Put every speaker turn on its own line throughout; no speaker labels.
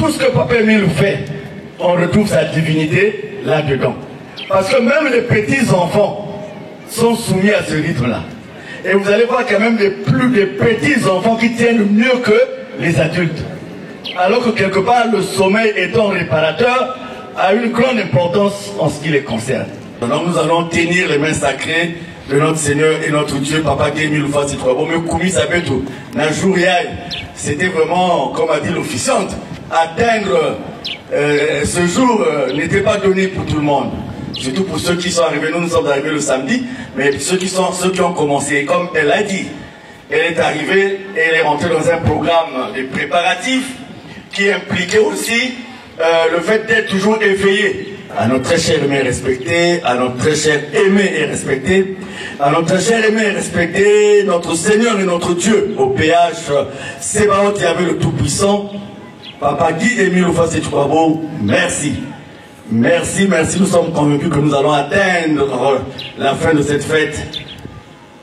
tout ce que Papa Émile fait, on retrouve sa divinité là-dedans. Parce que même les petits-enfants sont soumis à ce rythme-là. Et vous allez voir qu'il y a même des petits-enfants qui tiennent mieux que les adultes. Alors que quelque part, le sommeil étant réparateur, a une grande importance en ce qui les concerne. Donc nous allons tenir les mains sacrées de notre Seigneur et notre Dieu, Papa Émile Loufasi Trouabo. Mais Koumi Sabeto, c'était vraiment, comme a dit l'officiante, atteindre ce jour n'était pas donné pour tout le monde. Surtout pour ceux qui sont arrivés, nous sommes arrivés le samedi, mais ceux qui ont commencé, et comme elle a dit, elle est arrivée et elle est rentrée dans un programme de préparatifs qui impliquait aussi le fait d'être toujours éveillé. À notre très cher aimé et respecté, à notre très cher aimé et respecté, à notre très cher aimé et respecté, notre Seigneur et notre Dieu, au péage Sébaoth Yahvé le Tout-Puissant, Papa Guy Émile Loufasi Trouabo, merci. Merci, merci, nous sommes convaincus que nous allons atteindre la fin de cette fête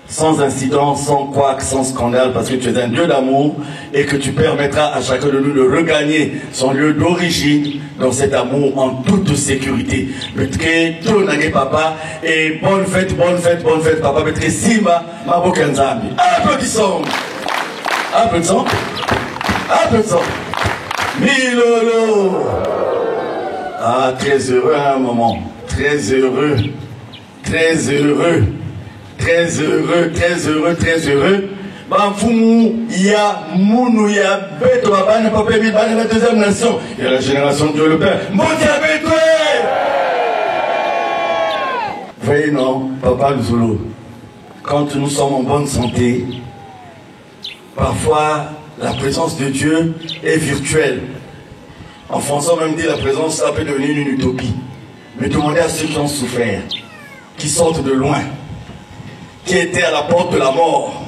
sans incident, sans couac, sans scandale, parce que tu es un Dieu d'amour et que tu permettras à chacun de nous de regagner son lieu d'origine dans cet amour en toute sécurité. Papa, et bonne fête, Papa Betre Simba, Mabokenzambi. Applaudissons! Applaudissons! Applaudissons! Milolo! Ah, très heureux à un moment. Très heureux. Très heureux. Très heureux, très heureux, très heureux. Banfoumou, il y a Mounou, il y a Beto, Papa Émile, la deuxième nation. Il y a la génération de Dieu le Père. Mondia Beto! Voyez, non, Papa Luzolo, quand nous sommes en bonne santé, parfois la présence de Dieu est virtuelle. En français, on même dit la présence, ça peut devenir une utopie. Mais demandez à ceux qui ont souffert, qui sortent de loin, qui étaient à la porte de la mort,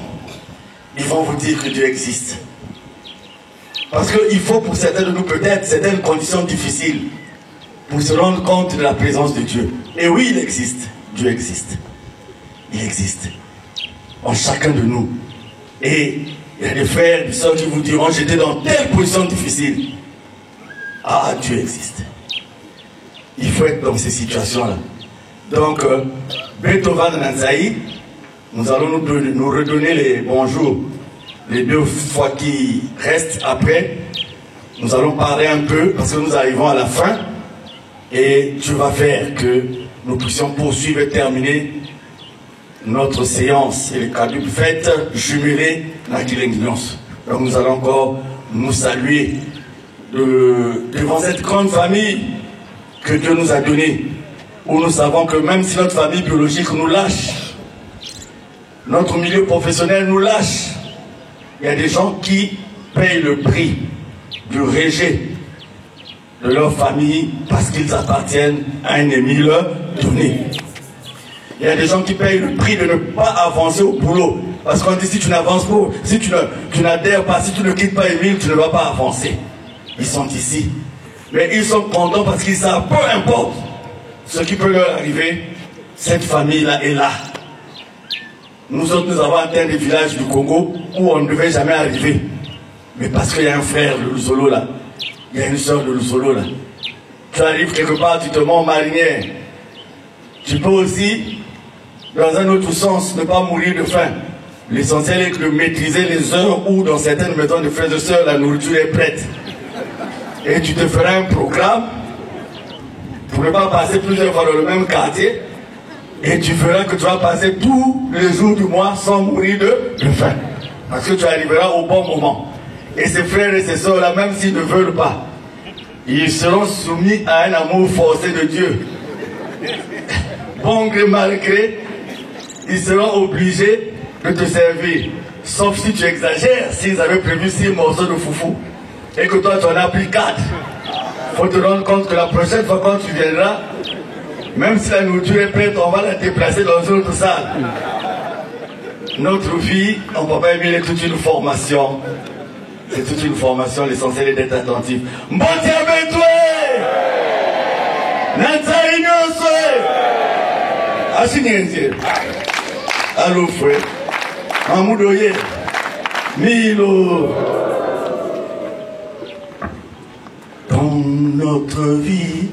ils vont vous dire que Dieu existe. Parce qu'il faut pour certains de nous peut-être certaines conditions difficiles pour se rendre compte de la présence de Dieu. Et oui, il existe. Dieu existe. Il existe. En chacun de nous. Et il y a des frères, des sœurs qui vous diront, j'étais dans telle position difficile. Ah, Dieu existe. Il faut être dans ces situations-là. Donc, Beethoven Nanzaï, nous allons nous redonner les bonjours. Les 2 fois qui restent après, nous allons parler un peu parce que nous arrivons à la fin et Dieu va faire que nous puissions poursuivre et terminer notre séance et le cadeau fête jumelé la Kilenguinos. Donc nous allons encore nous saluer devant cette grande famille que Dieu nous a donnée, où nous savons que même si notre famille biologique nous lâche, notre milieu professionnel nous lâche, il y a des gens qui payent le prix du rejet de leur famille parce qu'ils appartiennent à un Émile donné. Il y a des gens qui payent le prix de ne pas avancer au boulot. Parce qu'on dit si tu n'avances pas, si tu n'adhères pas, si tu ne quittes pas Émile, tu ne vas pas avancer. Ils sont ici. Mais ils sont contents parce qu'ils savent, peu importe ce qui peut leur arriver, cette famille-là est là. Nous autres, nous avons atteint des villages du Congo où on ne devait jamais arriver. Mais parce qu'il y a un frère de Luzolo là, il y a une soeur de Luzolo là. Tu arrives quelque part, tu te mets en marinière. Tu peux aussi, dans un autre sens, ne pas mourir de faim. L'essentiel est de maîtriser les heures où, dans certaines maisons de frères et sœurs, la nourriture est prête. Et tu te feras un programme pour ne pas passer plusieurs fois dans le même quartier. Et tu feras que tu vas passer tous les jours du mois sans mourir de faim. Parce que tu arriveras au bon moment. Et ces frères et ces sœurs-là, même s'ils ne veulent pas, ils seront soumis à un amour forcé de Dieu. Bon gré, mal gré, ils seront obligés de te servir. Sauf si tu exagères, s'ils avaient prévu 6 morceaux de foufou et que toi tu en as pris 4. Il faut te rendre compte que la prochaine fois quand tu viendras, même si la nourriture est prête, on va la déplacer dans une autre salle. Notre vie, en Papa Émile, est toute une formation. C'est toute une formation, l'essentiel est d'être attentif. Mbotiabetwe! Nanzaïnoswe! Asinienzie! Allô, frère. Mamoudoye. Milo. notre vie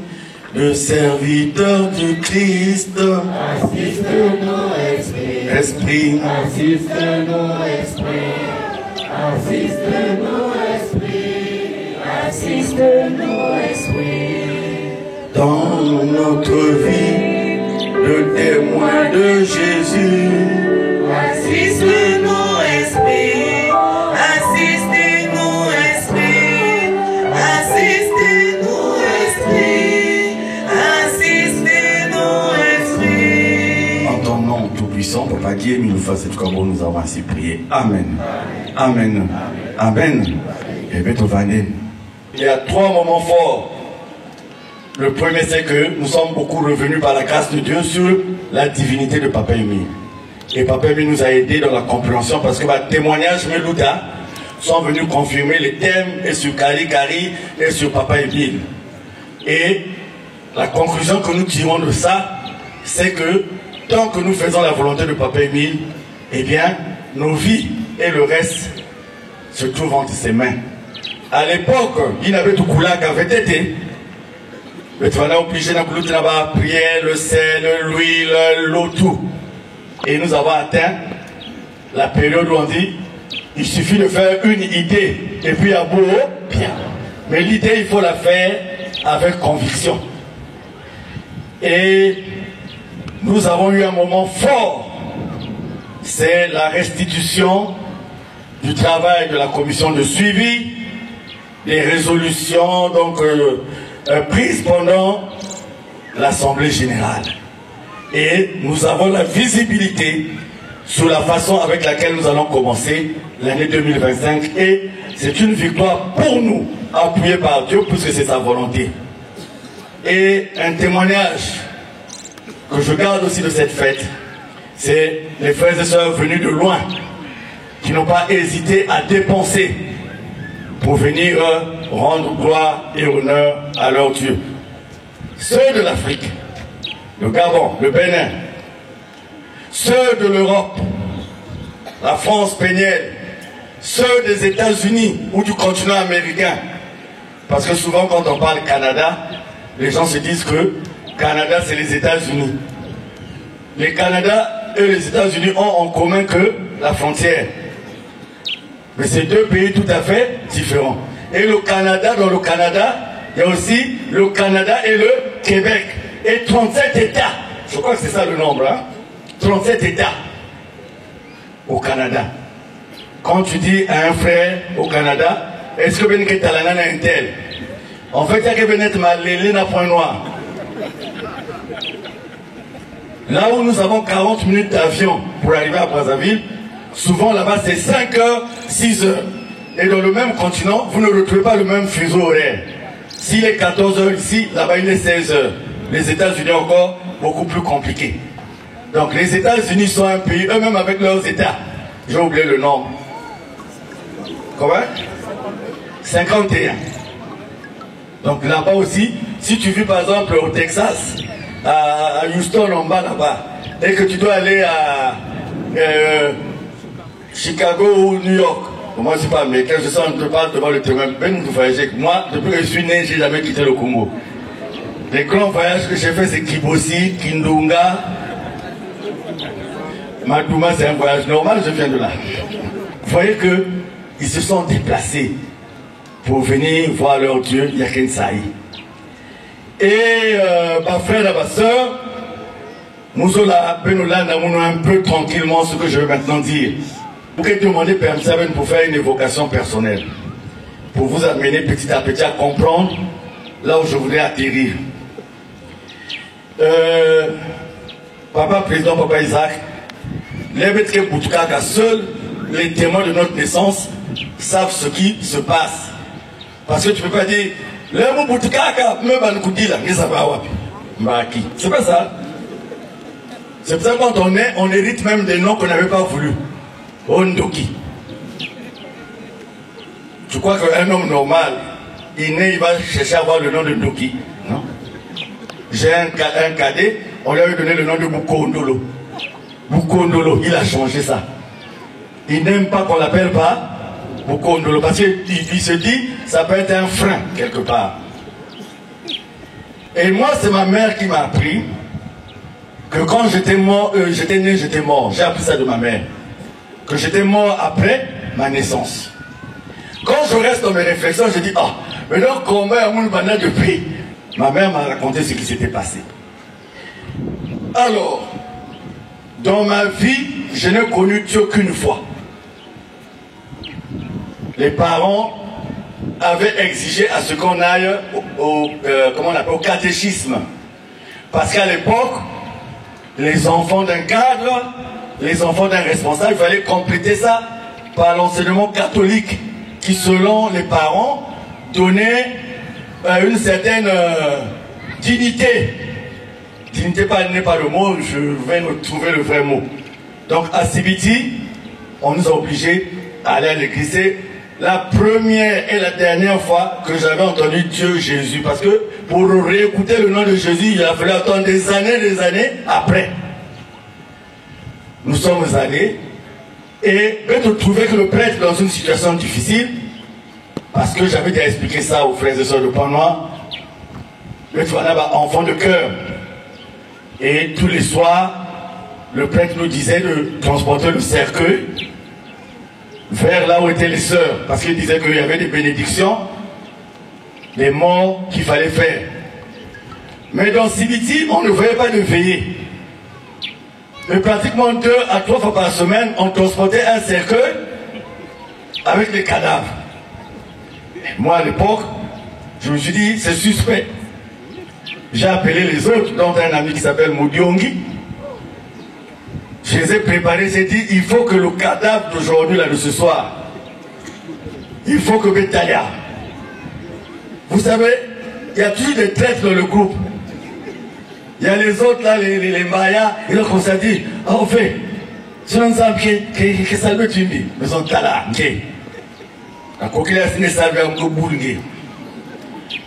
de serviteur du Christ.
Assiste-nous, Esprit.
Esprit.
Assiste-nous, Esprit. Assiste-nous, Esprit. Assiste-nous, Esprit.
Dans notre vie de témoin de Jésus.
Assiste-nous, Esprit. Assiste-nous, Esprit. Assiste-nous, Esprit. Assiste-nous, Esprit.
En ton nom tout-puissant, Papa Dieu, nous fasse comme nous avons ainsi prié. Amen. Amen. Amen. Et bien, il y a 3 moments forts. Le premier, c'est que nous sommes beaucoup revenus par la grâce de Dieu sur la divinité de Papa Emile. Et Papa Emile nous a aidés dans la compréhension parce que les témoignages Melouda sont venus confirmer les thèmes et sur Kari et sur Papa Emile. Et la conclusion que nous tirons de ça, c'est que tant que nous faisons la volonté de Papa Emile, eh bien, nos vies et le reste se trouvent entre ses mains. À l'époque, il n'avait tout coulé qu'avait été. Mais tu vas là obligé de prier, le sel, l'huile, l'eau, tout. Et nous avons atteint la période où on dit, il suffit de faire une idée, et puis à beau, bien. Mais l'idée, il faut la faire avec conviction. Et nous avons eu un moment fort. C'est la restitution du travail de la commission de suivi, des résolutions, donc, prise pendant l'Assemblée générale. Et nous avons la visibilité sur la façon avec laquelle nous allons commencer l'année 2025. Et c'est une victoire pour nous, appuyée par Dieu, puisque c'est sa volonté. Et un témoignage que je garde aussi de cette fête, c'est les frères et sœurs venus de loin, qui n'ont pas hésité à dépenser pour venir rendre gloire et honneur à leur Dieu. Ceux de l'Afrique, le Gabon, le Bénin, ceux de l'Europe, la France pénielle, ceux des États-Unis ou du continent américain. Parce que souvent quand on parle Canada, les gens se disent que Canada c'est les États-Unis. Les Canada et les États-Unis ont en commun que la frontière. Mais c'est 2 pays tout à fait différents. Et le Canada, dans le Canada, il y a aussi le Canada et le Québec. Et 37 États. Je crois que c'est ça le nombre, hein? 37 États au Canada. Quand tu dis à un frère au Canada, est-ce que tu as un tel? En fait, il y a que point noir. Là où nous avons 40 minutes d'avion pour arriver à Brazzaville, souvent là-bas c'est 5 heures, 6 heures. Et dans le même continent, vous ne retrouvez pas le même fuseau horaire. S'il est 14 heures ici, là-bas il est 16 heures. Les États-Unis encore beaucoup plus compliqué. Donc les États-Unis sont un pays, eux-mêmes avec leurs États. J'ai oublié le nom. Comment? 51. Donc là-bas aussi, si tu vis par exemple au Texas, à Houston en bas là-bas, et que tu dois aller à Chicago ou New York, moi je ne suis pas américain, je sens que je parle devant le témoin. Moi, depuis que je suis né, je n'ai jamais quitté le Congo. Les grands voyages que j'ai fait, c'est Kibosi, Kindunga. Madouma, c'est un voyage normal, je viens de là. Vous voyez qu'ils se sont déplacés pour venir voir leur Dieu, Yakin Saï. Et ma frère et ma soeur, nous allons un peu tranquillement ce que je vais maintenant dire. Vous pouvez demander permission pour faire une évocation personnelle, pour vous amener petit à petit à comprendre là où je voudrais atterrir. Papa président, Papa Isaac, seuls les témoins de notre naissance savent ce qui se passe. Parce que tu ne peux pas dire, c'est pas ça. C'est pour ça que quand on hérite même des noms qu'on n'avait pas voulu. Ondoki. Tu crois qu'un homme normal, il va chercher à avoir le nom de Ndoki? Non. J'ai un cadet, on lui avait donné le nom de Bukondolo. Bukondolo, il a changé ça. Il n'aime pas qu'on l'appelle pas Bukondolo, parce qu'il se dit, ça peut être un frein quelque part. Et moi, c'est ma mère qui m'a appris que quand j'étais né, j'étais mort. J'ai appris ça de ma mère. Que j'étais mort après ma naissance. Quand je reste dans mes réflexions, je dis, ah, mais donc comment on m'a depuis? Ma mère m'a raconté ce qui s'était passé. Alors, dans ma vie, je n'ai connu Dieu qu'une fois. Les parents avaient exigé à ce qu'on aille au catéchisme. Parce qu'à l'époque, les enfants d'un cadre, les enfants d'un responsable, il fallait compléter ça par l'enseignement catholique qui, selon les parents, donnait une certaine dignité. Dignité n'est pas le mot, je vais trouver le vrai mot. Donc à Sibiti, on nous a obligés à aller à l'église. C'est la première et la dernière fois que j'avais entendu Dieu Jésus. Parce que pour réécouter le nom de Jésus, il a fallu attendre des années après. Nous sommes allés et je trouvais que le prêtre dans une situation difficile, parce que j'avais déjà expliqué ça aux frères et sœurs de Panois, le voilà, enfant de cœur. Et tous les soirs, le prêtre nous disait de transporter le cercueil vers là où étaient les sœurs, parce qu'il disait qu'il y avait des bénédictions, des morts qu'il fallait faire. Mais dans Sibiti, on ne voyait pas de veillée. Et pratiquement 2 à 3 fois par semaine, on transportait un cercueil avec des cadavres. Et moi, à l'époque, je me suis dit, c'est suspect. J'ai appelé les autres, dont un ami qui s'appelle Moudiongi. Je les ai préparés, j'ai dit, il faut que le cadavre d'aujourd'hui, là, de ce soir, il faut que Bétalia. Vous savez, il y a toujours des traîtres dans le groupe. Il y a les autres là, les Mayas, ils ont commencé à dire, ah, au fait, si on sait que ça veut dire, mais ils sont là, la coquille a signé ça, il un boule.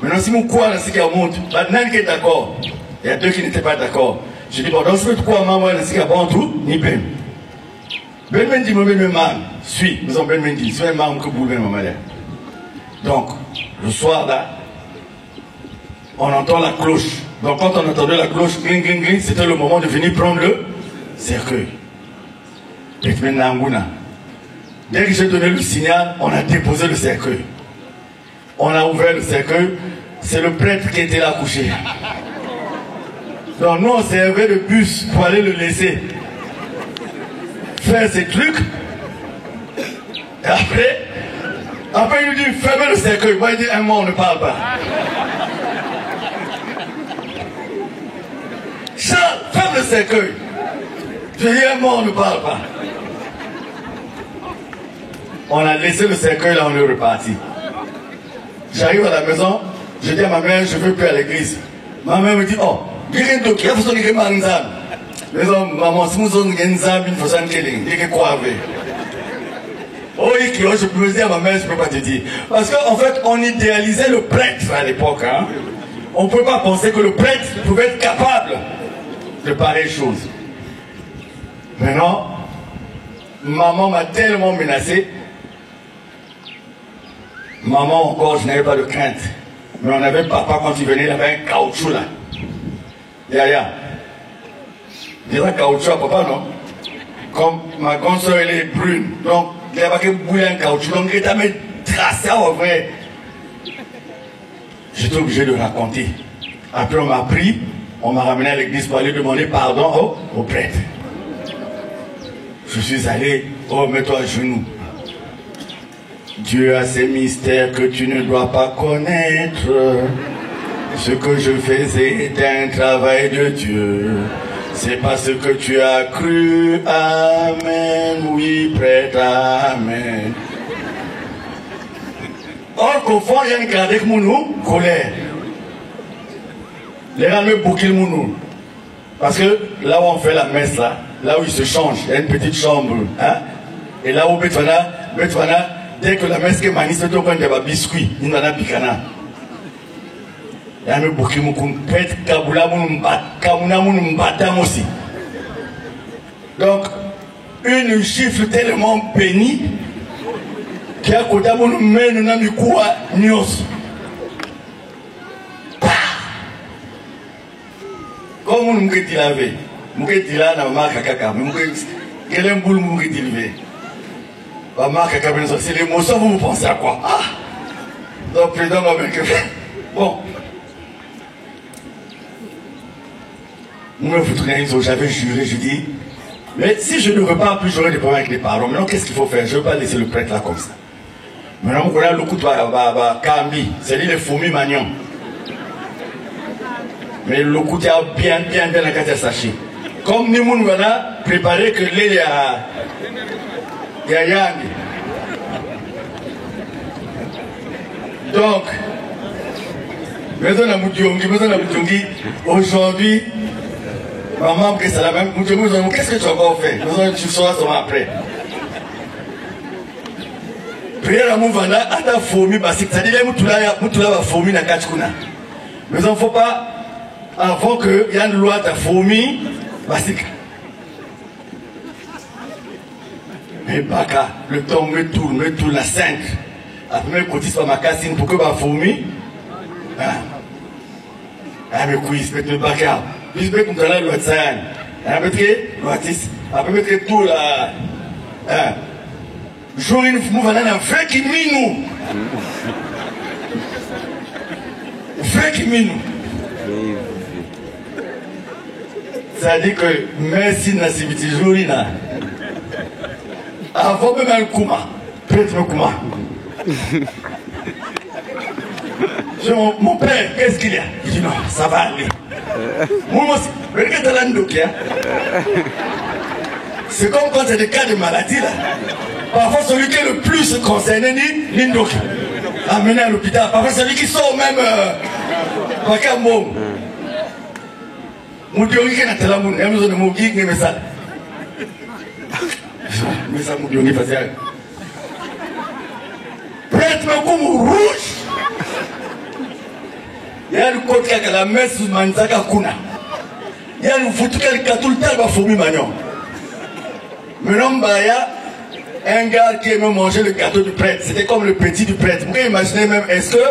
Maintenant, si mon quoi, c'est qu'il monte, maintenant qui est d'accord, il y a 2 qui n'étaient pas d'accord. Je dis, bon, donc, c'est quoi, maman, c'est qu'il y a bon tout, ni ben. Ben Mendi, mon ben man, suis, nous sommes Ben Mendi, c'est un maman que boule, maman. Donc, le soir là, on entend la cloche. Donc quand on entendait la cloche, gling, gling, gling, c'était le moment de venir prendre le cercueil. Dès que j'ai donné le signal, on a déposé le cercueil. On a ouvert le cercueil, c'est le prêtre qui était là couché. Donc nous on servait de bus pour aller le laisser faire ses trucs. Et après il nous dit fermez le cercueil. Moi il dit un mot, on ne parle pas. Charles, ferme le cercueil. Je dis un mot, on ne parle pas. On a laissé le cercueil là, on est reparti. J'arrive à la maison, je dis à ma mère, je ne veux plus à l'église. Ma mère me dit, oh, il y a un truc, il faut que je mange ça. Mais maman, si nous avons un zab, il faut s'en aller. Il y a quoi avec? Oh, je peux dire à ma mère, je ne peux pas te dire. Parce qu'en fait, on idéalisait le prêtre à l'époque. Hein? On ne peut pas penser que le prêtre pouvait être capable de pareilles choses. Maintenant, maman m'a tellement menacé. Maman encore, je n'avais pas de crainte. Mais on avait papa quand il venait, il avait un caoutchouc là. Yaya. Il y a un caoutchouc à papa, non? Comme ma grande soeur, elle est brune. Donc, il y avait bouillir un caoutchouc. Donc, il t'a tracé en vrai. J'étais obligé de raconter. Après, on m'a pris, on m'a ramené à l'église pour aller demander pardon au prêtre. Je suis allé, oh, mets-toi à genoux. Dieu a ces mystères que tu ne dois pas connaître. Ce que je faisais était un travail de Dieu. C'est parce que tu as cru. Amen. Oui, prêtre, amen. Or, qu'au fond, il y a une garde avec mon colère. Les gens me bouquent le mounou. Parce que là où on fait la messe, là où il se change, il y a une petite chambre. Hein? Et là où Betfana, dès que la messe est maniste, il y a des biscuits, il y a des bicana. Il y a me bouquet mon pète, Kaboula mon batam aussi. Donc, une chiffre tellement bénie, qui a côté mon mène, n'a mis quoi, nios. comme on me dit la veille. Je là na marque kaka. Quel est un boule me dit levé. La marque kaka, c'est l'émotion, vous pensez à quoi? Ah! Donc, président m'a que fait. Bon. Moi, j'avais juré, je dis, mais si je ne repars plus, j'aurai des problèmes avec les parents. Maintenant, qu'est-ce qu'il faut faire? Je ne veux pas laisser le prêtre là comme ça. Maintenant, on connaît le coup de Kambi, c'est-à-dire les fourmis manions. Mais le coup de bien la carte sachet. Comme nous, on a préparé que les yang. Donc, maison à Moudjongi, aujourd'hui, maman, c'est la même. Qu'est-ce que tu as encore fait? Tu sauras seulement après. Prière à Mouvana, à ta fourmi, c'est-à-dire que tu as fourmi dans Kachkuna. Mais il ne faut pas, avant qu'il y ait une loi de fourmi, mais Baka, le temps me tourne la 5. Après, je cotise par ma cassine pour que ma fourmi. Ah, mais quiz, mais le Baka. Puis je vais comme dans la loi de Sayan. Après, mettre tout là. Jour une mouvement dans fait qui minou. Fait qui minou. Ça dit que merci na civiti jourina. Avant même un kouma. Peut-être un kouma. Mon père, qu'est-ce qu'il y a? Il dit non, ça va aller. Moi aussi, regarde l'andokia. C'est comme quand c'est des cas de maladie là. Parfois celui qui est le plus concerné, l'Indoki, amené à l'hôpital. Parfois celui qui sort même pas qu'un mot. Moudiongi qui n'a pas la moune, il y a besoin de Moudiongi qui met ça. Mais ça Moudiongi faisait. Prêtre comme rouge. Il y a le côté qui a la messe sous Manzaka Kuna. Il y a le foutu qui a tout le temps va fourmi magnon. Maintenant, il y a un gars qui aimait manger le gâteau du prêtre. C'était comme le petit du prêtre. Vous pouvez imaginer même, est-ce que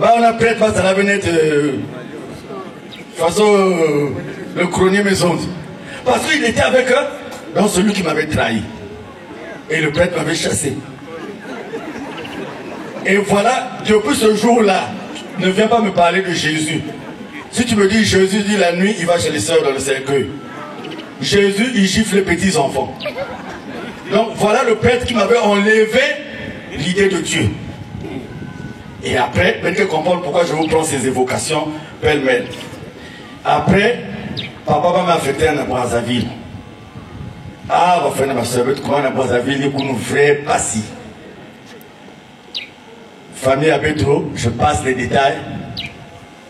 on a prêtre, ça va venir de façon le cronier maison. Parce qu'il était avec eux, dans celui qui m'avait trahi. Et le prêtre m'avait chassé. Et voilà, depuis ce jour-là, ne viens pas me parler de Jésus. Si tu me dis Jésus dit la nuit, il va chez les sœurs dans le cercueil. Jésus, il gifle les petits enfants. Donc voilà le prêtre qui m'avait enlevé l'idée de Dieu. Et après, peut-être comprendre pourquoi je vous prends ces évocations pêle-mêle. Après, papa m'a affecté à Brazzaville. Ah, va faire ma soeur, comment à Brazzaville, il y a une vraie passie. Famille à Bétro, je passe les détails.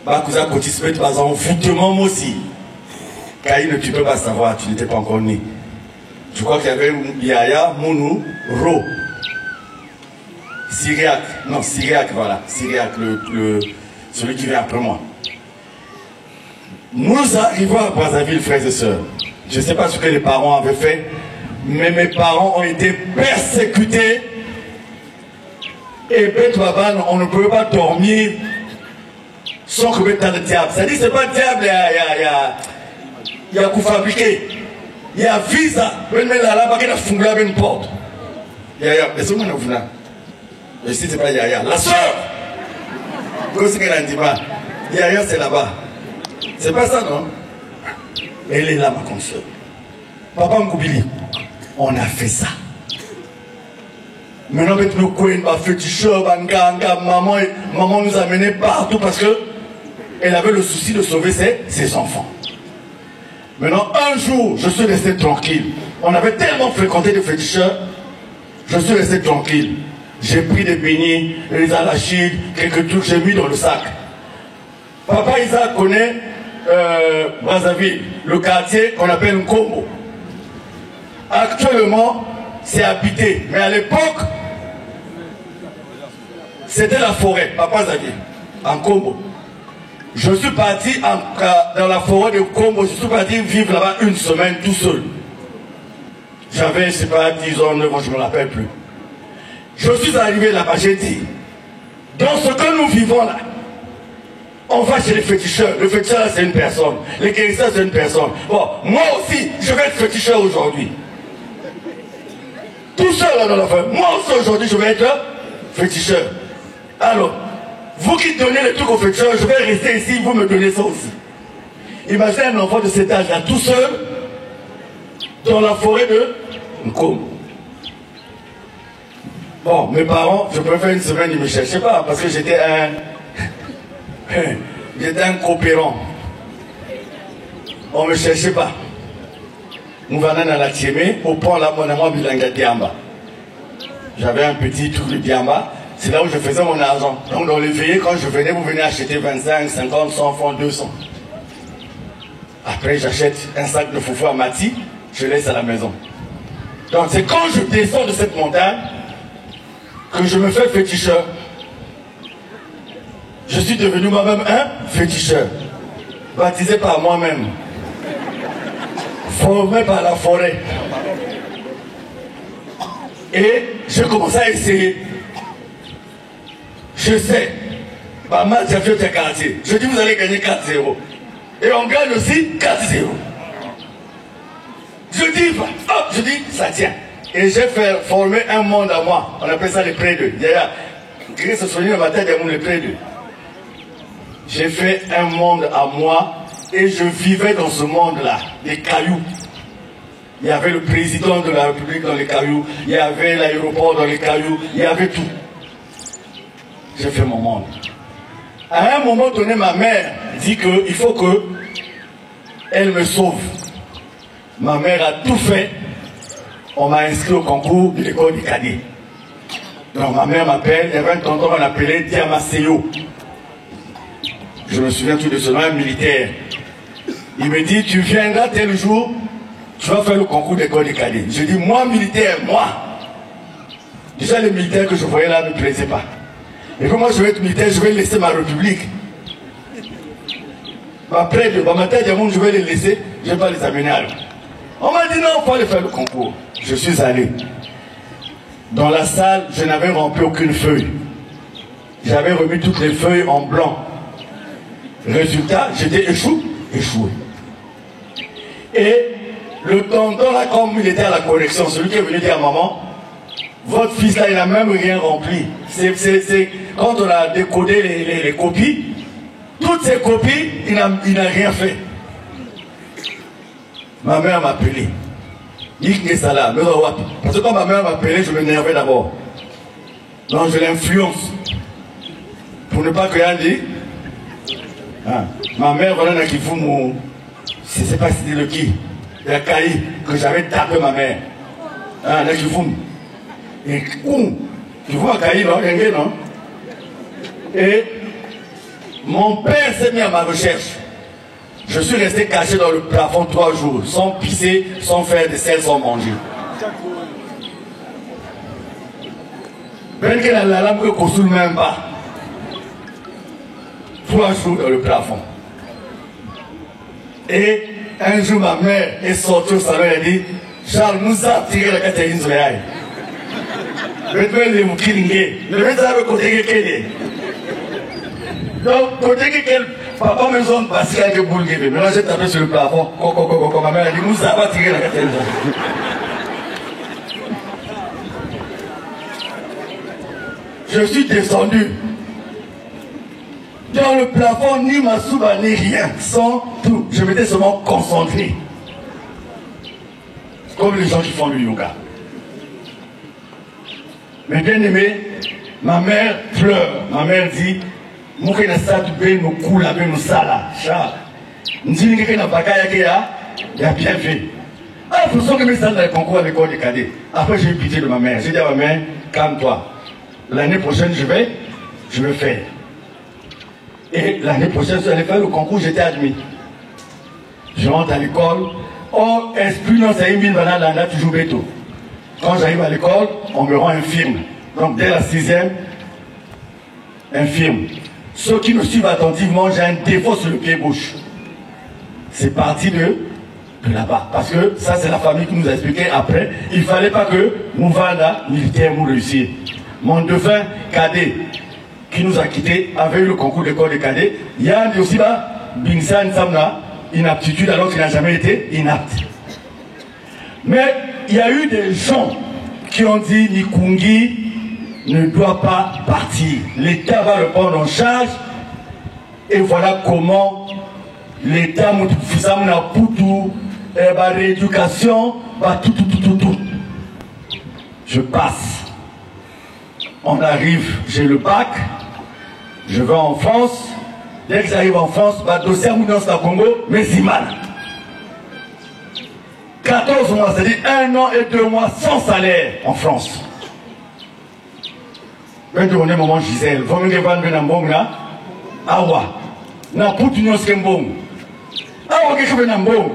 Ma cousin Cotis Bétro, par exemple, envoûtement moi aussi. Caïn, tu ne peux pas savoir, tu n'étais pas encore né. Je crois qu'il y avait Yaya, Mounou, Ro. Syriac, non, Syriac, voilà. Syriac, celui qui vient après moi. Nous arrivons à Brazzaville, frères et sœurs. Je ne sais pas ce que les parents avaient fait, mais mes parents ont été persécutés. Et Bétouaban, on ne pouvait pas dormir sans que Bétouaban le diable. C'est-à-dire que ce n'est pas le diable, il y a coup fabriqué. Il y a visa. Il y a fungla une porte. Yaya, mais c'est moi qui mais si c'est pas Yaya, la soeur. Qu'est-ce qu'elle a dit pas? Yaya, c'est là-bas. C'est pas ça, non? Elle est là, ma consoeur. Papa Mkoubili, on a fait ça. Maintenant, nous avons fait féticheur, maman nous a menés partout parce qu'elle avait le souci de sauver ses enfants. Maintenant, un jour, je suis resté tranquille. On avait tellement fréquenté des féticheurs, je suis resté tranquille. J'ai pris des beignets, des arachides, quelques trucs, j'ai mis dans le sac. Papa Isaac connaît Brazzaville, le quartier qu'on appelle Nkombo. Actuellement, c'est habité. Mais à l'époque, c'était la forêt, Papa Xavier, en Nkombo. Je suis parti dans la forêt de Nkombo, je suis parti vivre là-bas une semaine tout seul. J'avais, je ne sais pas, 10 ans, 9 ans, je ne me rappelle plus. Je suis arrivé là-bas, j'ai dit, dans ce que nous vivons là, On va chez les féticheurs. Le féticheur, c'est une personne. Les guérisseurs, c'est une personne. Bon, moi aussi, je vais être féticheur aujourd'hui. Tout seul là dans la famille. Moi aussi, aujourd'hui, je vais être féticheur. Alors, vous qui donnez les trucs aux féticheurs, je vais rester ici, vous me donnez ça aussi. Imaginez un enfant de cet âge-là, tout seul, dans la forêt de Nkom. Bon, mes parents, je peux faire une semaine, ils ne me cherchaient pas, parce que j'étais un coopérant. On ne me cherchait pas. Nous venons à la Tiémé, au pont là, mon amour Bilanga Diamba. J'avais un petit truc de Diamba, c'est là où je faisais mon argent. Donc dans les veillées, quand je venais, vous venez acheter 25, 50, 100 francs, 200. Après, j'achète un sac de foufou à Mati, je laisse à la maison. Donc c'est quand je descends de cette montagne que je me fais féticheur. Je suis devenu moi-même un féticheur, baptisé par moi-même, formé par la forêt. Et j'ai commencé à essayer. Je sais, maman, j'ai fait tes quartiers. Je dis, vous allez gagner 4-0. Et on gagne aussi 4-0. Je dis, ça tient. Et j'ai fait former un monde à moi. On appelle ça les près d'eux. Grâce au souvenir de ma tête, il y a les près d'eux. J'ai fait un monde à moi et je vivais dans ce monde-là, des cailloux. Il y avait le président de la République dans les cailloux, il y avait l'aéroport dans les cailloux, il y avait tout. J'ai fait mon monde. À un moment donné, ma mère dit qu'il faut qu'elle me sauve. Ma mère a tout fait. On m'a inscrit au concours de l'école des cadets. Donc ma mère m'appelle, il y avait un tonton qu'on appelait Diamaseyo. Je me souviens tout de ce nom, un militaire. Il me dit, tu viendras tel jour, tu vas faire le concours d'école des cadets. Je dis, moi militaire, moi. Déjà les militaires que je voyais là ne me plaisaient pas. Et puis moi je vais être militaire, je vais laisser ma république. Après, le matin, je vais les laisser, je ne vais pas les amener à l'eau. On m'a dit non, il faut aller faire le concours. Je suis allé. Dans la salle, je n'avais rempli aucune feuille. J'avais remis toutes les feuilles en blanc. Résultat, j'étais échoué. Et le tonton là, comme il était à la correction, celui qui est venu dire à maman, votre fils là, il n'a même rien rempli. C'est quand on a décodé les copies, toutes ces copies, il n'a rien fait. Ma mère m'a appelé. Parce que quand ma mère m'a appelé, je m'énervais d'abord. Donc je l'influence. Pour ne pas que rien dise. Ma mère, voilà, qui fout mon. Je ne sais pas si c'était le qui. Il a caillé que j'avais tapé ma mère. Là qui fout. Et où tu vois caillé, non? Non? Et mon père s'est mis à ma recherche. Je suis resté caché dans le plafond 3 jours, sans pisser, sans faire de sel, sans manger. Ben que la lame que consoule même pas. 3 jours dans le plafond. Et un jour, ma mère est sortie au salon et a dit, Charles nous a tiré la Catherine Zoyaï. Donc, côté que papa me zone parce qu'il y a que boule. Maintenant, j'ai tapé sur le plafond. Ma mère a dit, nous avons tiré la Catherine. Je suis descendu. Dans le plafond, ni ma souba, ni rien. Sans tout. Je m'étais seulement concentré. Comme les gens qui font du yoga. Mais bien aimé, ma mère pleure. Ma mère dit, Mouké na satu be no kula be no sala. Charles. Ndini ke na bakaya ke ya bien fait. Ah, il faut que mes salles dans le concours à l'école des cadets. Après, j'ai eu pitié de ma mère. J'ai dit à ma mère, calme-toi. L'année prochaine, je vais faire. Et l'année prochaine, je vais faire le concours, j'étais admis. Je rentre à l'école. Oh, esprit, non, c'est une mine, là, toujours béto. Quand j'arrive à l'école, on me rend infirme. Donc, dès la 6e, infirme. Ceux qui me suivent attentivement, j'ai un défaut sur le pied gauche. C'est parti de là-bas. Parce que ça, c'est la famille qui nous a expliqué après. Il ne fallait pas que Mouvanda, militaire, nous réussir. Mon défunt cadet, qui nous a quittés, avait eu le concours d'école des cadets. Il y a aussi là, Binsan Samna, inaptitude alors qu'il n'a jamais été inapte. Mais il y a eu des gens qui ont dit Nikungi ne doit pas partir. L'État va le prendre en charge. Et voilà comment l'État m'a tout, rééducation, tout. Je passe. On arrive, j'ai le bac, je vais en France. Dès que j'arrive en France, dossier à Congo, mais c'est mal. 14 mois, c'est-à-dire 1 an et 2 mois sans salaire en France. Un dernier moment, Gisèle, vous me demandez un bon là, awa, na poutinyo skembong, awa quelque chose d'un bon,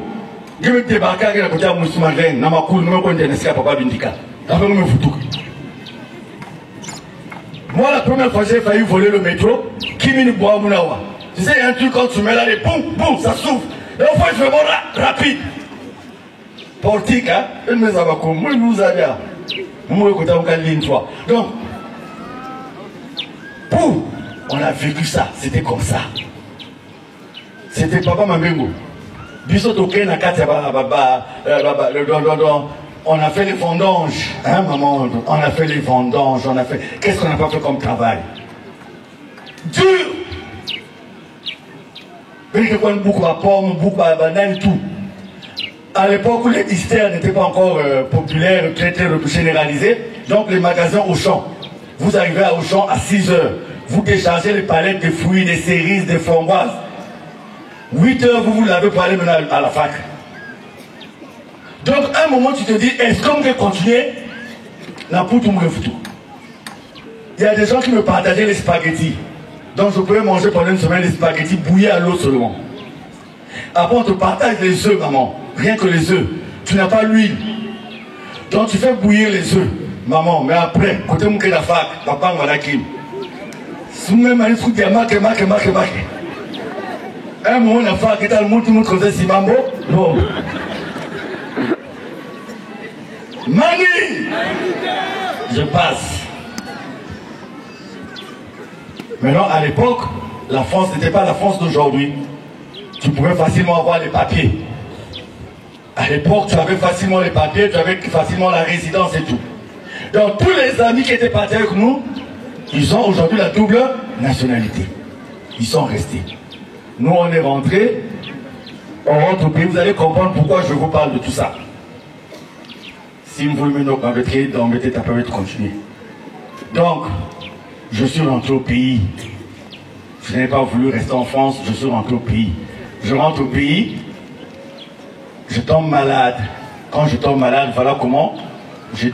je me débarque à la côté de Moussoumagren, na ma cour, nous me connaissons à Papa Bindika, après nous me foutu. Moi, la première fois, j'ai failli voler le métro, qui m'a dit bois mounawa. Tu sais, un truc quand tu mets là, les boum, ça s'ouvre. Et au fond, je fais bon rapide. Portique, hein, une maison à Bakou, moi, nous a dit, moi, écoutez, on a ligne 3. Donc, on a vécu ça, c'était comme ça. C'était Papa Mambengo. On a fait les vendanges, hein maman, on a fait les vendanges, on a fait... Qu'est-ce qu'on n'a pas fait comme travail? Dur. Beaucoup à pomme, beaucoup à banane, tout. À l'époque où les hystères n'étaient pas encore populaires, très généralisés, donc les magasins Auchan. Vous arrivez à Auchan à 6 heures. Vous déchargez les palettes de fruits, des cerises, des framboises. 8 heures, vous l'avez pour aller maintenant à la fac. Donc, à un moment, tu te dis, est-ce qu'on peut continuer? Il y a des gens qui me partageaient les spaghettis. Donc, je pouvais manger pendant une semaine les spaghettis bouillis à l'eau seulement. Après, on te partage les œufs, maman. Rien que les œufs. Tu n'as pas l'huile. Donc, tu fais bouillir les œufs, maman. Mais après, côté mon la fac, papa m'a dit, si même un truc de marque. Un moment, la fac, et le monde, tout le monde faisait si mambo. Non. Mani! Je passe. Maintenant, à l'époque, la France n'était pas la France d'aujourd'hui. Tu pouvais facilement avoir les papiers. À l'époque, tu avais facilement les papiers, tu avais facilement la résidence et tout. Donc, tous les amis qui étaient partis avec nous, ils ont aujourd'hui la double nationalité. Ils sont restés. Nous, on est rentrés, on rentre au pays. Vous allez comprendre pourquoi je vous parle de tout ça. Si vous voulez me convaincre, dans mes têtes, après, continuer. Donc, je suis rentré au pays. Je n'ai pas voulu rester en France, je suis rentré au pays. Je rentre au pays, je tombe malade. Quand je tombe malade, voilà comment je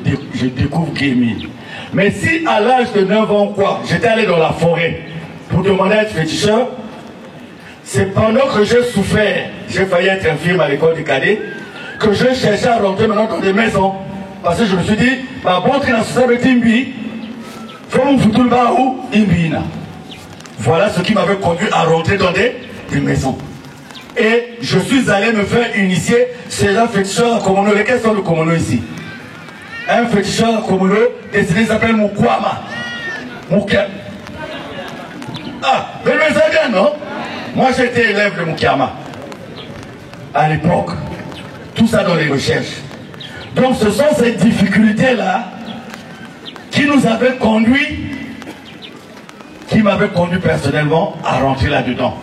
découvre gaming. Mais si à l'âge de 9 ans, quoi, j'étais allé dans la forêt pour demander à être féticheur, c'est pendant que j'ai souffert, j'ai failli être infirme à l'école des cadets, que je cherchais à rentrer maintenant dans des maisons. Parce que je me suis dit, bon, dans la société Timbi, voilà ce qui m'avait conduit à rentrer dans des maisons. Et je suis allé me faire initier chez un féticheur à Komono. Lesquels sont de Komono ici? Un féticheur à Komono, décidé s'appelle Mukwama. Ah, mais bien, non? Moi j'étais élève de Mukwama. À l'époque. Tout ça dans les recherches. Donc ce sont ces difficultés-là qui nous avaient conduit, qui m'avaient conduit personnellement à rentrer là-dedans.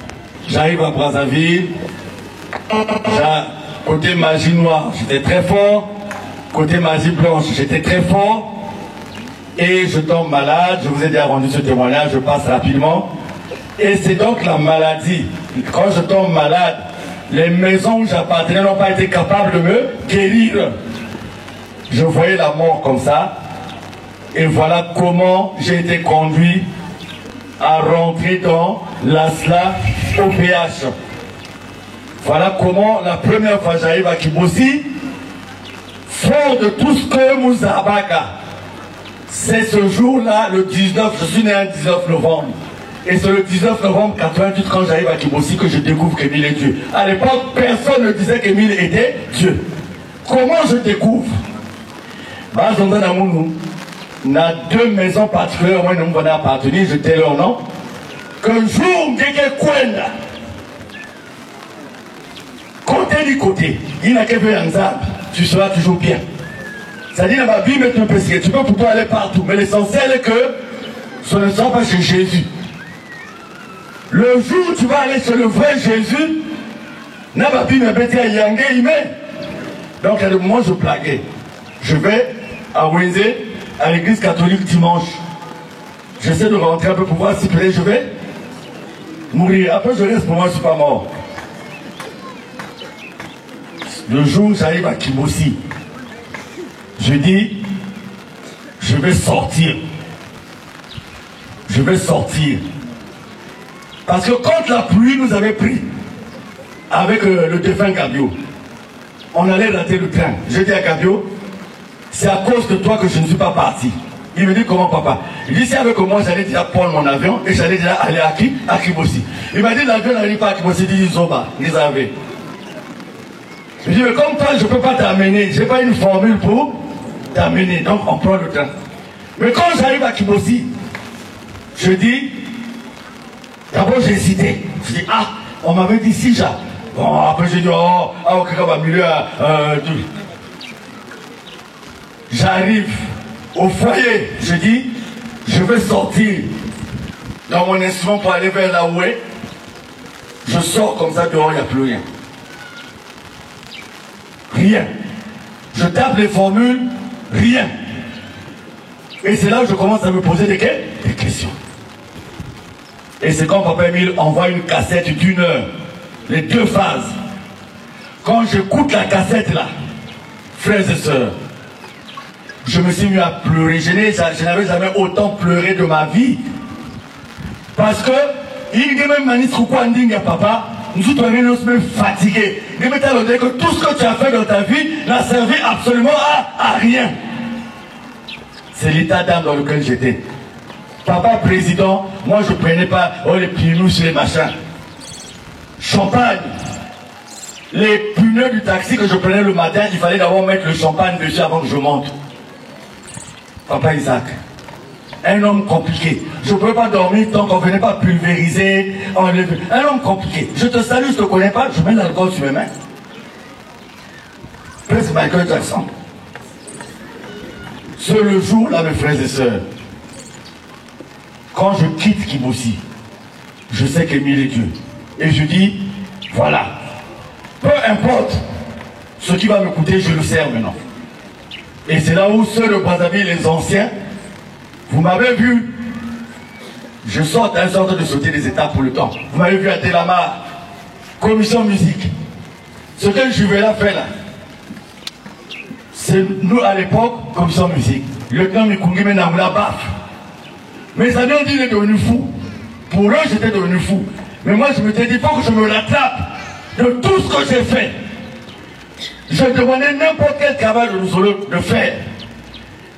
J'arrive à Brazzaville, côté magie noire, j'étais très fort, côté magie blanche, j'étais très fort, et je tombe malade, je vous ai déjà rendu ce témoignage, je passe rapidement, et c'est donc la maladie. Quand je tombe malade, les maisons où j'appartenais n'ont pas été capables de me guérir. Je voyais la mort comme ça. Et voilà comment j'ai été conduit à rentrer dans l'ASLA au PH. Voilà comment la première fois j'arrive à Kibossi, fort de tout ce que Mouzabaka. C'est ce jour-là, le 19, je suis né le 19 novembre. Et c'est le 19 novembre 88 quand j'arrive à Kibossi que je découvre qu'Émile est Dieu. À l'époque, personne ne disait qu'Émile était Dieu. Comment je découvre? na 2 maisons particulières, moi, nous venons appartenir, je t'ai leur nom. Qu'un jour, quelqu'un kwenda. Côté du côté, il n'a qu'à faire un zap, tu seras toujours bien. C'est-à-dire, dans ma vie, tu peux pouvoir aller partout, mais l'essentiel est que ce ne soit pas chez Jésus. Le jour où tu vas aller chez le vrai Jésus, n'a pas pu me mettre à Yangé, donc à le moment je plaquais. Je vais à Wednesday, à l'église catholique dimanche. J'essaie de rentrer un peu pour voir si peut-être je vais mourir. Après je reste pour moi, je ne suis pas mort. Le jour où j'arrive à Kibossi, je dis, je vais sortir. Je vais sortir. Parce que quand la pluie nous avait pris, avec le défunt Gabio, on allait rater le train. J'ai dit à Gabio, c'est à cause de toi que je ne suis pas parti. Il me dit, comment papa? Il dit, c'est avec moi, j'allais déjà prendre mon avion et j'allais déjà aller à qui? À Kibossi. Il m'a dit, l'avion n'arrive pas à Kibossi, il dit, Zoba, ils avaient. Je dis, mais comme toi, je ne peux pas t'amener, je n'ai pas une formule pour t'amener, donc on prend le train. Mais quand j'arrive à Kibossi, je dis, d'abord j'ai hésité. Je dis, ah, on m'avait dit si j'ai. Bon, après j'ai dit, oh, quelqu'un va milieu. J'arrive au foyer, je dis, je vais sortir dans mon instrument pour aller vers là où est. Je sors comme ça, dehors, il n'y a plus rien. Rien. Je tape les formules, rien. Et c'est là où je commence à me poser des questions. Et c'est quand Papa Émile envoie une cassette d'1 heure, les 2 phases. Quand j'écoute la cassette là, frères et sœurs, je me suis mis à pleurer. Je n'avais jamais autant pleuré de ma vie. Parce que, il y a même ministre quoi dit à papa, nous sommes fatigués. Il me dit que tout ce que tu as fait dans ta vie n'a servi absolument à rien. C'est l'état d'âme dans lequel j'étais. Papa président, moi je ne prenais pas les pinous, les machins. Champagne. Les pneus du taxi que je prenais le matin, il fallait d'abord mettre le champagne dessus avant que je monte. Papa Isaac, un homme compliqué. Je ne pouvais pas dormir tant qu'on ne venait pas pulvériser, enlever. Un homme compliqué. Je te salue, je ne te connais pas, je mets l'alcool sur mes mains. Presque Michael Jackson. C'est le jour là, mes frères et sœurs. Quand je quitte Kibossi, je sais qu'Émile est Dieu. Et je dis, voilà, peu importe ce qui va me coûter, je le sers maintenant. Et c'est là où ceux de Brazzaville, les anciens, vous m'avez vu, je sors d'un sorte de sauter des étapes pour le temps. Vous m'avez vu à Telamar, commission musique. Ce que Juvéla fait là, c'est nous à l'époque, commission musique. Le temps Mikungi Menamula baf. Mes amis ont dit qu'il est devenu fou. Pour eux, j'étais devenu fou. Mais moi, je me suis dit, il faut que je me rattrape de tout ce que j'ai fait. Je demandais n'importe quel travail de Luzolo de faire.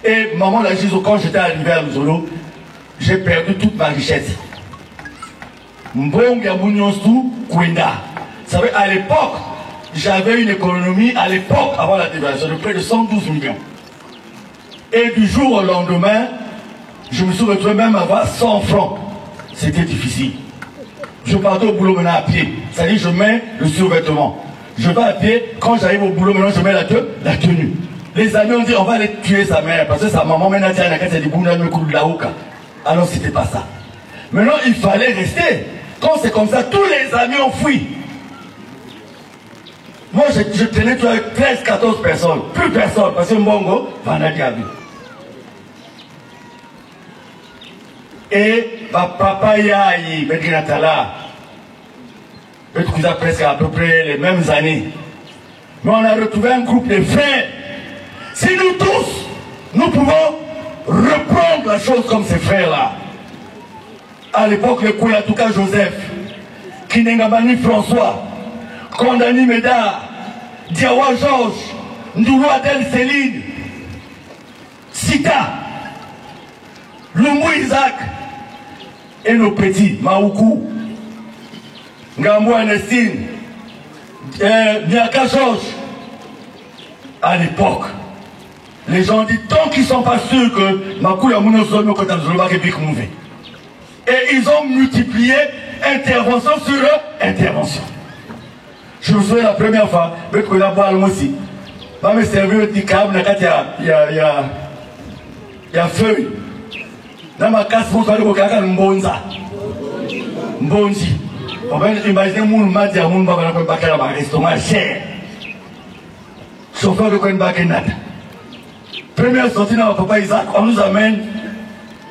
Et maman l'a dit, quand j'étais arrivé à Luzolo, j'ai perdu toute ma richesse. Mbonga Mounionsu Kwenda. Vous savez, à l'époque, j'avais une économie, à l'époque, avant la dévaluation, de près de 112 millions. Et du jour au lendemain, je me suis retrouvé même à avoir 100 francs. C'était difficile. Je partais au boulot maintenant à pied. C'est-à-dire, je mets le survêtement. Je vais à pied. Quand j'arrive au boulot maintenant, je mets la tenue. Les amis ont dit, on va aller tuer sa mère. Parce que sa maman, maintenant, elle a dit, alors, c'était pas ça. Maintenant, il fallait rester. Quand c'est comme ça, tous les amis ont fui. Moi, je tenais tout avec 13-14 personnes. Plus personne. Parce que Mbongo, Vanadi a vu. Et papa Yahi, Bedrinatala, peut-être a presque à peu près les mêmes années. Mais on a retrouvé un groupe de frères. Si nous tous, nous pouvons reprendre la chose comme ces frères-là. À l'époque, le Kouyatouka Joseph, Kinengamani François, Kondani Médard, Diawa Georges, Ndoulou Adel Céline, Sita, Lumbu Isaac, et nos petits, Maoukou, Ngambo Ernestine, Niaka Georges, à l'époque, Les gens disent tant qu'ils ne sont pas sûrs que Makula Mounozono Kotanzoloba Kebik Mouvé. Et ils ont multiplié intervention sur intervention. Je me souviens la première fois, mais qu'on a parlé aussi. Pas me servir de câble, il y a feuille. Dans ma casse, vous allez vous cacher Mbonza. Mbonzi. On va imaginer mon mati à mon baba dans un restaurant cher. Chauffeur de Kwenbakenat. Première sortie dans papa Isaac, on nous amène.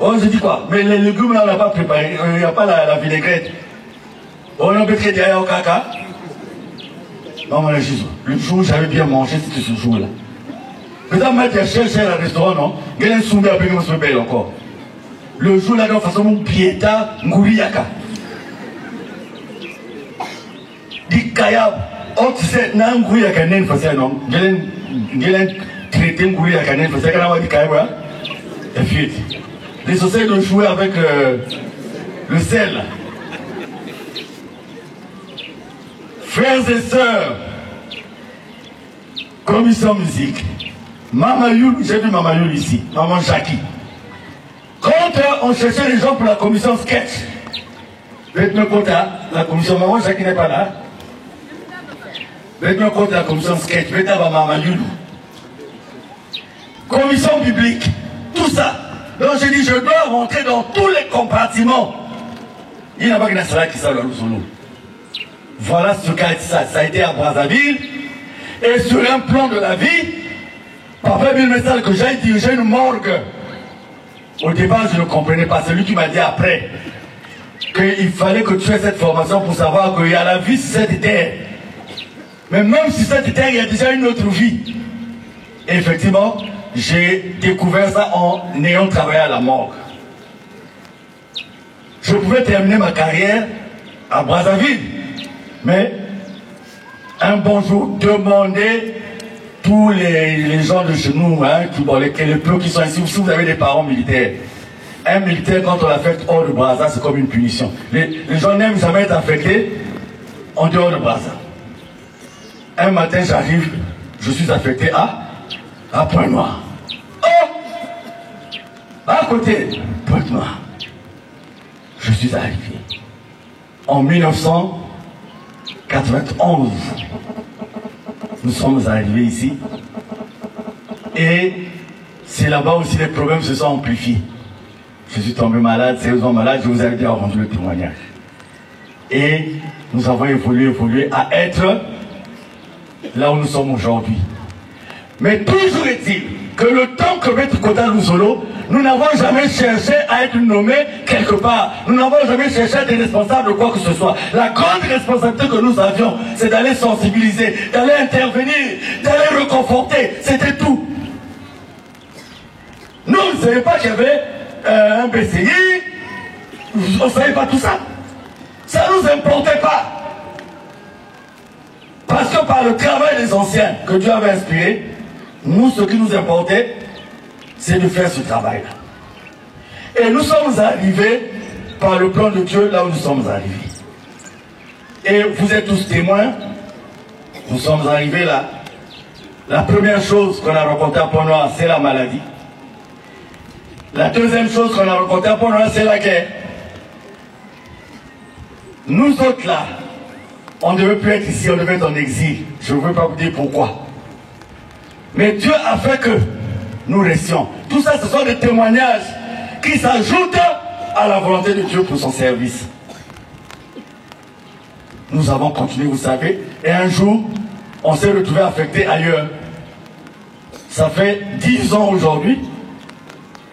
On se dit quoi? Mais les légumes là, on n'a pas préparé. Il n'y a pas la vinaigrette. On a peut-être derrière au caca. Non, mais le jour où j'avais bien mangé, c'était ce jour-là. Peut-être mettre des chercher à un restaurant, non? Il y a un soumé après qu'on se belle encore. Le jour là, de façon, mon piéta, Ngouriaka. Dit Kayab. Oh, tu sais, non, Ngouriaka n'est pas ça, non? Il y a un traité Ngouriaka n'est pas ça, quand on a dit Kayab, et puis, les sociétés de jouer avec le sel. Frères et sœurs, commission musique, Mama Youl, j'ai vu Mama Youl ici, Maman Jackie. Quand on cherchait les gens pour la commission sketch, la commission Maman Jackie n'est pas là. Maintenant, contre la commission sketch, maintenant, Mama Youl. Commission biblique, tout ça. Donc j'ai dit, je dois rentrer dans tous les compartiments. Il n'y a pas que cela qui s'est là, solo. Voilà ce qu'a été ça. Ça a été à Brazzaville. Et sur un plan de la vie, papa Bill message que j'ai dirigé une morgue. Au départ, je ne comprenais pas. C'est lui qui m'a dit après qu'il fallait que tu aies cette formation pour savoir qu'il y a la vie sur cette terre. Mais même sur cette terre, il y a déjà une autre vie. Et effectivement, j'ai découvert ça en ayant travaillé à la morgue. Je pouvais terminer ma carrière à Brazzaville. Mais un bon jour, demandez tous les gens de chez nous, hein, les peu qui sont ici, si vous avez des parents militaires. Un militaire, quand on l'affecte hors de Brazza, c'est comme une punition. Les gens n'aiment jamais être affectés en dehors de Brazza. Un matin, j'arrive, je suis affecté à Pointe-Noire. Oh! À côté, Pointe-Noire. Je suis arrivé. En 1991, nous sommes arrivés ici. Et c'est là-bas aussi les problèmes se sont amplifiés. Je suis tombé malade, sérieusement malade, je vous avais déjà rendu le témoignage. Et nous avons évolué à être là où nous sommes aujourd'hui. Mais toujours est-il que le temps que Maître Koda Luzolo, nous n'avons jamais cherché à être nommés quelque part. Nous n'avons jamais cherché à être responsables de quoi que ce soit. La grande responsabilité que nous avions, c'est d'aller sensibiliser, d'aller intervenir, d'aller reconforter. C'était tout. Nous, on ne savait pas qu'il y avait un BCI. On ne savait pas tout ça. Ça ne nous importait pas. Parce que par le travail des anciens que Dieu avait inspiré, nous, ce qui nous importait, c'est de faire ce travail-là. Et nous sommes arrivés par le plan de Dieu là où nous sommes arrivés. Et vous êtes tous témoins, nous sommes arrivés là. La première chose qu'on a rencontrée à Pointe-Noire, c'est la maladie. La deuxième chose qu'on a rencontrée à Pointe-Noire, c'est la guerre. Nous autres là, on ne devait plus être ici, on devait être en exil. Je ne veux pas vous dire pourquoi. Mais Dieu a fait que nous restions. Tout ça, ce sont des témoignages qui s'ajoutent à la volonté de Dieu pour son service. Nous avons continué, vous savez, et un jour, on s'est retrouvé affecté ailleurs. Ça fait 10 ans aujourd'hui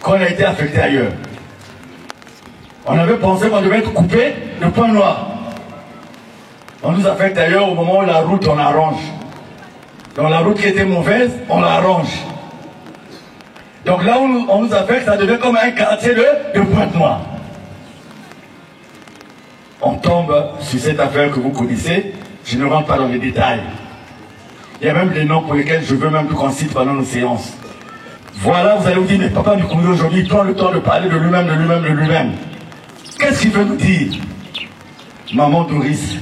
qu'on a été affecté ailleurs. On avait pensé qu'on devait être coupé de Pointe-Noire. On nous affecte ailleurs au moment où la route, on arrange. Donc la route qui était mauvaise, on l'arrange. Donc là où on nous affecte, ça devient comme un quartier de Pointe-Noire. On tombe sur cette affaire que vous connaissez. Je ne rentre pas dans les détails. Il y a même des noms pour lesquels je veux même qu'on cite pendant nos séances. Voilà, vous allez vous dire, mais Papa Mikoumé aujourd'hui, il prend le temps de parler de lui-même, de lui-même, de lui-même. Qu'est-ce qu'il veut nous dire? Maman Doris,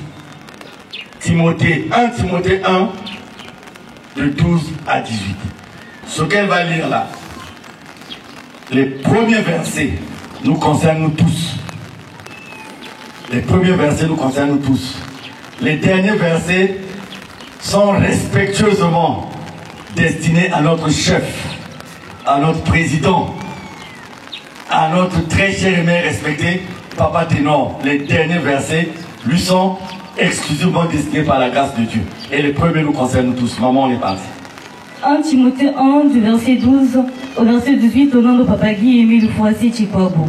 Timothée 1, de 12 à 18. Ce qu'elle va lire là, les premiers versets nous concernent nous tous. Les premiers versets nous concernent nous tous. Les derniers versets sont respectueusement destinés à notre chef, à notre président, à notre très cher aimé respecté Papa Ténor. Les derniers versets lui sont exclusivement destinés par la grâce de Dieu. Et les premiers nous concernent nous tous. Maman, on est parti.
1 Timothée 1, du verset 12 au verset 18, au nom de Papa Guy Émile Fouassi Chipabo.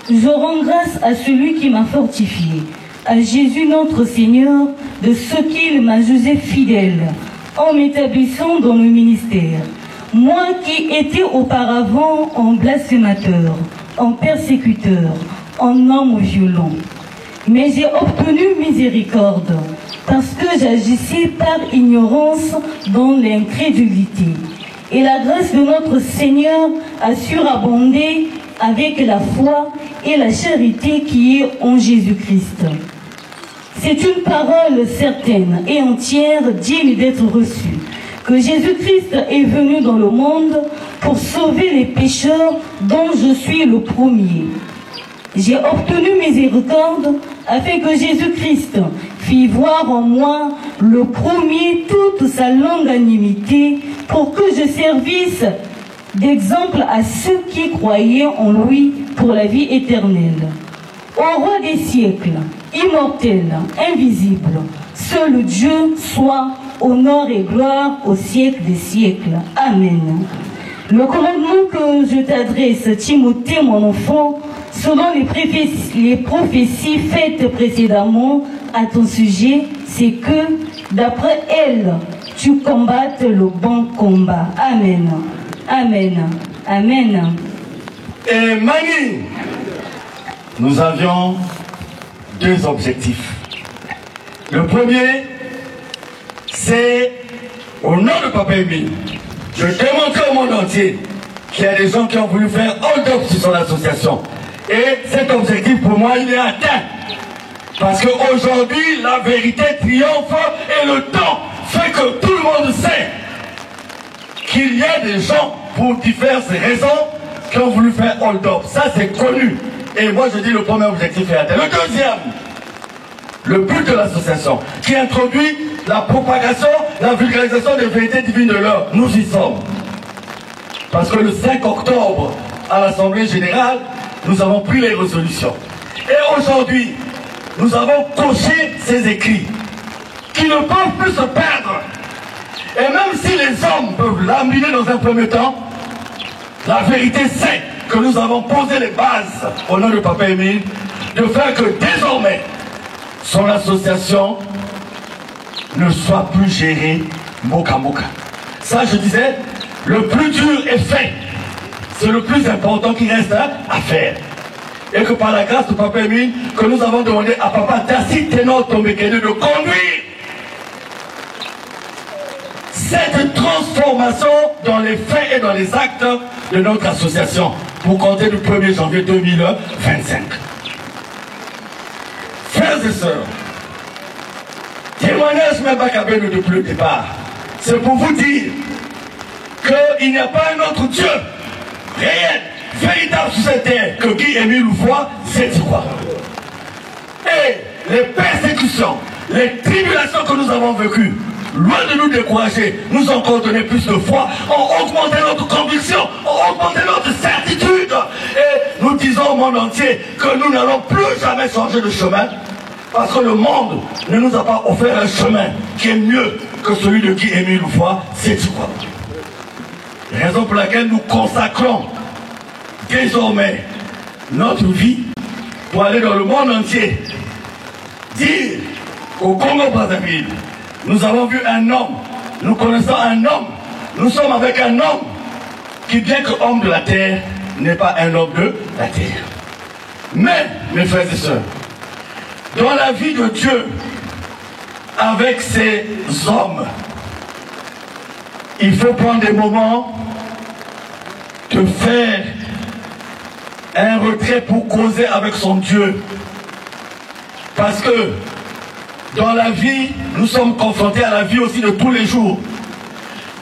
Je rends grâce à celui qui m'a fortifié, à Jésus notre Seigneur, de ce qu'il m'a jugé fidèle, en m'établissant dans le ministère. Moi qui étais auparavant en blasphémateur, en persécuteur, en homme violent. Mais j'ai obtenu miséricorde, parce que j'agissais par ignorance dans l'incrédulité. Et la grâce de notre Seigneur a surabondé avec la foi et la charité qui est en Jésus-Christ. C'est une parole certaine et entière, digne d'être reçue, que Jésus-Christ est venu dans le monde pour sauver les pécheurs dont je suis le premier. J'ai obtenu miséricorde afin que Jésus-Christ fit voir en moi le premier toute sa longanimité pour que je servisse d'exemple à ceux qui croyaient en lui pour la vie éternelle. Au roi des siècles, immortel, invisible, seul Dieu soit honneur et gloire au siècle des siècles. Amen. Le commandement que je t'adresse, Timothée, mon enfant, selon les prophéties faites précédemment à ton sujet, c'est que, d'après elles, tu combattes le bon combat. Amen. Amen. Amen.
Et Mani, nous avions deux objectifs. Le premier, c'est, au nom de Papa Émile, je démontre au monde entier qu'il y a des gens qui ont voulu faire hold-up sur son association. Et cet objectif, pour moi, il est atteint. Parce qu'aujourd'hui, la vérité triomphe et le temps fait que tout le monde sait qu'il y a des gens, pour diverses raisons, qui ont voulu faire hold-up. Ça, c'est connu. Et moi, je dis le premier objectif est atteint. Le deuxième, le but de l'association, qui introduit la propagation, la vulgarisation des vérités divines de l'heure. Nous y sommes. Parce que le 5 octobre, à l'Assemblée Générale, nous avons pris les résolutions. Et aujourd'hui, nous avons coché ces écrits qui ne peuvent plus se perdre. Et même si les hommes peuvent l'amener dans un premier temps, la vérité c'est que nous avons posé les bases au nom de Papa Émile de faire que désormais son association ne soit plus gérée moka moka. Ça, je disais, le plus dur est fait. C'est le plus important qui reste à faire. Et que par la grâce de Papa Émile, que nous avons demandé à Papa Tassi Ténor Tombekene de conduire cette transformation dans les faits et dans les actes de notre association pour compter du 1er janvier 2025. Frères et sœurs, témoignage même pas qu'avec nous depuis le départ, c'est pour vous dire qu'il n'y a pas un autre Dieu réel, véritable sur cette terre que Guy Émile Louvois, c'est quoi. Et les persécutions, les tribulations que nous avons vécues, loin de nous décourager, nous ont encore donné plus de foi, ont augmenté notre conviction, ont augmenté notre certitude. Et nous disons au monde entier que nous n'allons plus jamais changer de chemin, parce que le monde ne nous a pas offert un chemin qui est mieux que celui de Guy Émile Louvois, c'est quoi. Raison pour laquelle nous consacrons désormais notre vie pour aller dans le monde entier, dire au Congo-Brazzaville, nous avons vu un homme, nous connaissons un homme, nous sommes avec un homme qui, bien que homme de la terre, n'est pas un homme de la terre. Mais, mes frères et sœurs, dans la vie de Dieu, avec ces hommes, il faut prendre des moments de faire un retrait pour causer avec son Dieu. Parce que dans la vie, nous sommes confrontés à la vie aussi de tous les jours,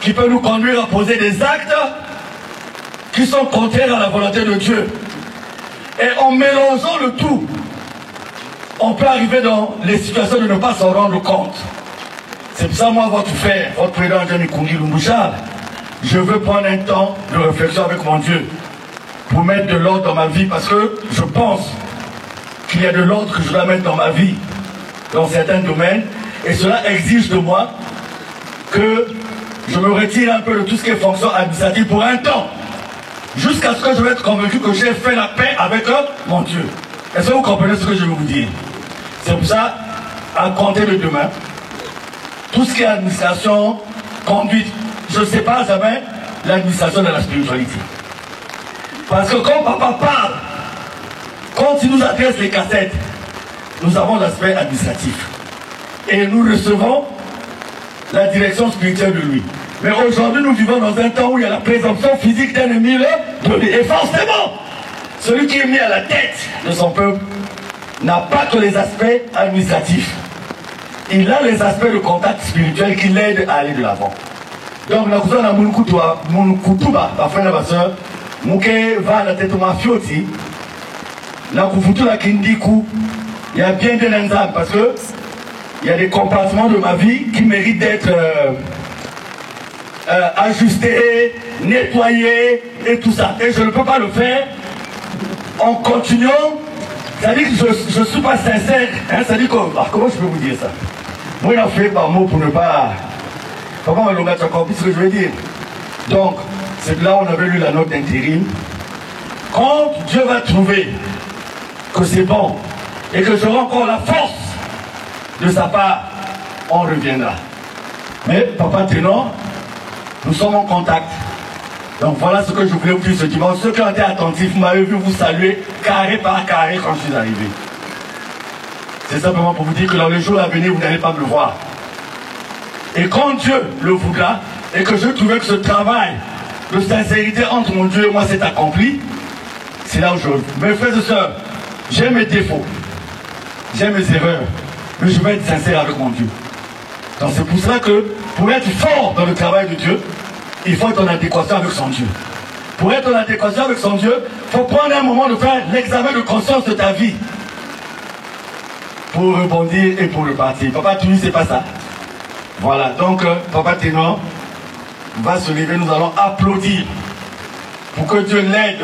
qui peut nous conduire à poser des actes qui sont contraires à la volonté de Dieu. Et en mélangeant le tout, on peut arriver dans les situations de ne pas s'en rendre compte. C'est pour ça, moi, votre frère, votre président Jamie Kungi Lumbushal, je veux prendre un temps de réflexion avec mon Dieu pour mettre de l'ordre dans ma vie, parce que je pense qu'il y a de l'ordre que je dois mettre dans ma vie, dans certains domaines, et cela exige de moi que je me retire un peu de tout ce qui est fonction administrative pour un temps, jusqu'à ce que je vais être convaincu que j'ai fait la paix avec mon Dieu. Est-ce que vous comprenez ce que je veux vous dire? C'est pour ça, à compter de demain, tout ce qui est administration, conduite, je ne sépare jamais l'administration de la spiritualité. Parce que quand papa parle, quand il nous adresse les cassettes, nous avons l'aspect administratif. Et nous recevons la direction spirituelle de lui. Mais aujourd'hui, nous vivons dans un temps où il y a la présomption physique d'un ennemi de lui. Et forcément, celui qui est mis à la tête de son peuple n'a pas que les aspects administratifs. Il a les aspects de contact spirituel qui l'aident à aller de l'avant. Donc, la cousin a mon kutuba, ma frère et ma soeur, Mouké va à la tête de ma fioti, la kufutu la kindiku, il y a bien de l'enzame parce que il y a des compartiments de ma vie qui méritent d'être ajustés, nettoyés et tout ça. Et je ne peux pas le faire en continuant. C'est-à-dire que je ne suis pas sincère. Hein, c'est-à-dire que, comment je peux vous dire ça? Moi, il a fait par mot pour ne pas... Comment on a compris ce que je veux dire? Donc, c'est là où on avait lu la note d'intérim. Quand Dieu va trouver que c'est bon et que j'aurai encore la force de sa part, on reviendra. Mais, Papa Ténor, nous sommes en contact. Donc voilà ce que je voulais vous dire ce dimanche. Ceux qui ont été attentifs, vous m'avez vu vous saluer carré par carré quand je suis arrivé. C'est simplement pour vous dire que dans les jours à venir, vous n'allez pas me le voir. Et quand Dieu le voudra, et que je trouvais que ce travail de sincérité entre mon Dieu et moi s'est accompli, c'est là où je... Mes frères et sœurs, j'ai mes défauts, j'ai mes erreurs, mais je vais être sincère avec mon Dieu. Donc c'est pour cela que, pour être fort dans le travail de Dieu, il faut être en adéquation avec son Dieu. Pour être en adéquation avec son Dieu, il faut prendre un moment de faire l'examen de conscience de ta vie. Pour rebondir et pour repartir. Papa Tuni, c'est pas ça. Voilà, donc Papa Ténor va se lever, nous allons applaudir pour que Dieu l'aide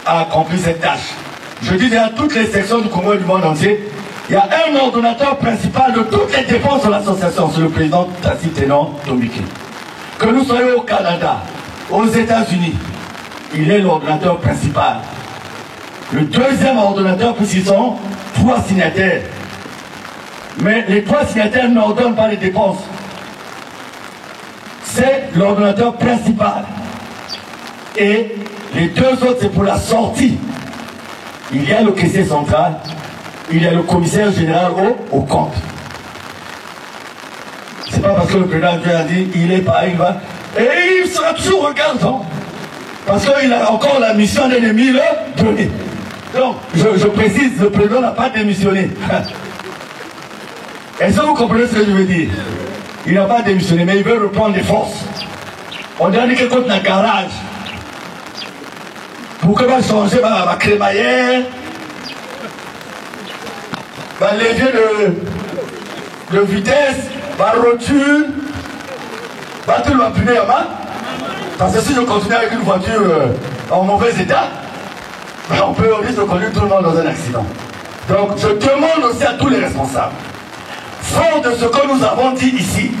à accomplir cette tâche. Je dis à toutes les sections du Congo et du monde entier, il y a un ordonnateur principal de toutes les dépenses de l'association, c'est le président Tassi Ténor Tombiki. Que nous soyons au Canada, aux États-Unis, il est l'ordonnateur principal. Le deuxième ordonnateur, puisqu'ils sont 3 signataires. Mais les 3 signataires n'ordonnent pas les dépenses. C'est l'ordonnateur principal. Et les 2 autres, c'est pour la sortie. Il y a le caissier central, il y a le commissaire général au compte. C'est pas parce que le président a dit il est pas, il va. Et il sera toujours regardant. Parce qu'il a encore la mission d'ennemi le donner. Donc, je précise, le président n'a pas démissionné. Est-ce que vous comprenez ce que je veux dire? Il n'a pas démissionné, mais il veut reprendre des forces. On dirait qu'il compte dans le garage. Pour que va changer ma crémaillère, ma levier de vitesse, ma rotule, tout le pneu à main. Parce que si je continue avec une voiture en mauvais état, on peut risque de conduire tout le monde dans un accident. Donc je demande aussi à tous les responsables, fort de ce que nous avons dit ici,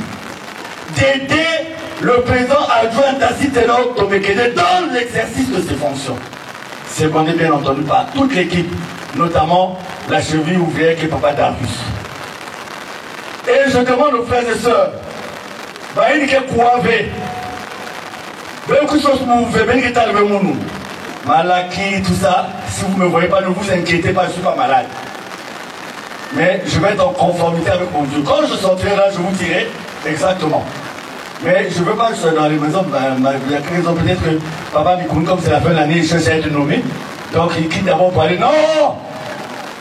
d'aider le président adjoint Tassi Ténor Tombekele dans l'exercice de ses fonctions. C'est qu'on est bien entendu par toute l'équipe, notamment la cheville ouvrière qui est Papa Darus. Et je demande aux frères et sœurs, Malaki, tout ça, si vous ne me voyez pas, ne vous inquiétez pas, je ne suis pas malade. Mais je vais être en conformité avec mon Dieu. Quand je sortirai là, je vous dirai exactement. Mais je ne veux pas que je sois dans les maisons. Il y a raison peut-être que Papa Mikoun, comme c'est la fin de l'année, il cherche à être nommé. Donc il quitte d'abord pour aller. Non!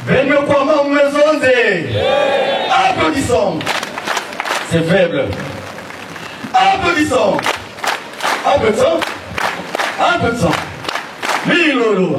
Venez quoi, ma maison, applaudissons. C'est faible. Applaudissons. Applaudissons. Applaudissons. Milolo.